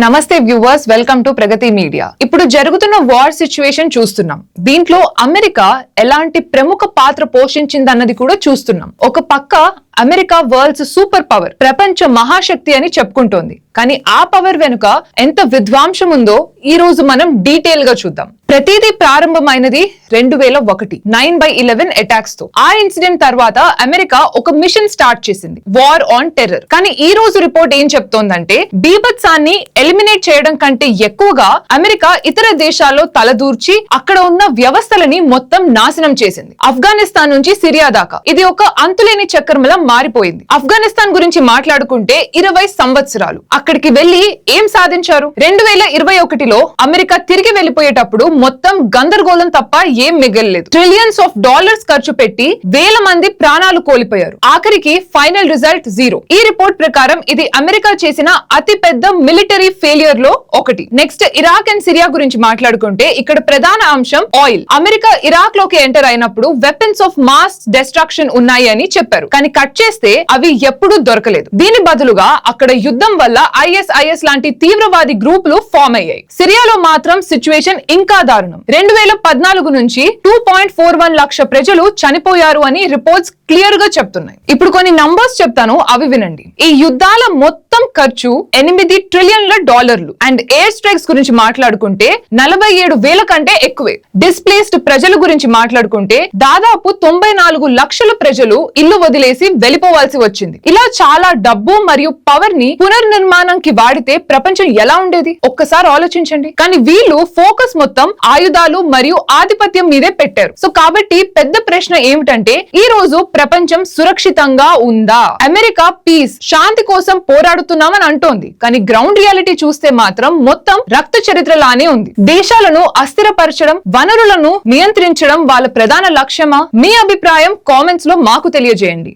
నమస్తే viewers, welcome to Pragati media. ఇప్పుడు జరుగుతున్న వార్ సిచ్యువేషన్ చూస్తున్నాం. దీంట్లో అమెరికా ఎలాంటి ప్రముఖ పాత్ర పోషించిందన్నది కూడా చూస్తున్నాం. ఒక పక్క అమెరికా వరల్డ్స్ సూపర్ పవర్, ప్రపంచ మహాశక్తి అని చెప్పుకుంటోంది. కానీ ఆ పవర్ వెనుక ఎంత విధ్వంసం ఉందో ఈ రోజు మనం డీటెయిల్ గా చూద్దాం. ప్రతిదీ ప్రారంభమైనది 2001 9/11 అటాక్స్ తో. ఆ ఇన్సిడెంట్ తర్వాత అమెరికా ఒక మిషన్ స్టార్ట్ చేసింది, వార్ ఆన్ టెర్రర్. కానీ ఈ రోజు రిపోర్ట్ ఏం చెప్తోందంటే బీభత్సాన్ని ఎలిమినేట్ చేయడం కంటే ఎక్కువగా అమెరికా ఇతర దేశాల్లో తలదూర్చి అక్కడ ఉన్న వ్యవస్థలని మొత్తం నాశనం చేసింది. ఆఫ్ఘనిస్తాన్ నుంచి సిరియా దాకా ఇది ఒక అంతులేని చక్రంలా మారిపోయింది. ఆఫ్ఘనిస్తాన్ గురించి మాట్లాడుకుంటే 20 సంవత్సరాలు అక్కడికి వెళ్లి ఏం సాధించారు? 2021లో అమెరికా తిరిగి వెళ్లిపోయేటప్పుడు మొత్తం గందరగోళం తప్ప ఏం మిగలలేదు. ట్రిలియన్స్ ఆఫ్ డాలర్స్ ఖర్చు పెట్టి వేల మంది ప్రాణాలు కోల్పోయారు. ఆఖరికి ఫైనల్ రిజల్ట్ 0. ఈ రిపోర్ట్ ప్రకారం ఇది అమెరికా చేసిన అతి పెద్ద మిలిటరీ ఫెయిలియర్ లో ఒకటి. నెక్స్ట్ ఇరాక్ అండ్ సిరియా గురించి మాట్లాడుకుంటే ఇక్కడ ప్రధాన అంశం ఆయిల్. అమెరికా ఇరాక్ లోకి ఎంటర్ అయినప్పుడు వెపన్స్ ఆఫ్ మాస్ డెస్ట్రక్షన్ ఉన్నాయి అని చెప్పారు. కానీ కట్ చేస్తే అవి ఎప్పుడూ దొరకలేదు. దీని బదులుగా అక్కడ యుద్ధం వల్ల ఐఎస్ఐఎస్ లాంటి తీవ్రవాది గ్రూపులు ఫామ్ అయ్యాయి. సిరియాలో మాత్రం సిచ్యువేషన్ ఇంకా దారుణం. 2014 నుంచి 2.41 లక్ష ప్రజలు చనిపోయారు అని రిపోర్ట్స్ క్లియర్ గా చెప్తున్నాయి. ఇప్పుడు కొన్ని నంబర్స్ చెప్తాను, అవి వినండి. ఈ యుద్ధాల మొత్తం ఖర్చు $8 ట్రిలియన్ల అండ్ ఎయిర్ స్ట్రైక్స్ గురించి మాట్లాడుకుంటే 47,000 కంటే ఎక్కువే. డిస్ప్లేస్డ్ ప్రజల గురించి మాట్లాడుకుంటే దాదాపు 94 లక్షల ప్రజలు ఇల్లు వదిలేసి వెళ్లిపోవాల్సి వచ్చింది. ఇలా చాలా డబ్బు మరియు పవర్ ని పునర్నిర్మాణంకి వాడితే ప్రపంచం ఎలా ఉండేది ఒక్కసారి ఆలోచించండి. కానీ వీళ్ళు ఫోకస్ మొత్తం ఆయుధాలు మరియు ఆధిపత్యం మీదే పెట్టారు. సో కాబట్టి పెద్ద ప్రశ్న ఏమిటంటే ఈ రోజు ప్రపంచం సురక్షితంగా ఉందా? అమెరికా పీస్, శాంతి కోసం పోరాడుతున్నామని అంటోంది. కానీ గ్రౌండ్ రియాలిటీ చూస్తే మాత్రం మొత్తం రక్త చరిత్రలానే ఉంది. దేశాలను అస్థిరపరచడం, వనరులను నియంత్రించడం వాళ్ళ ప్రధాన లక్ష్యమా? మీ అభిప్రాయం కామెంట్స్ లో మాకు తెలియజేయండి.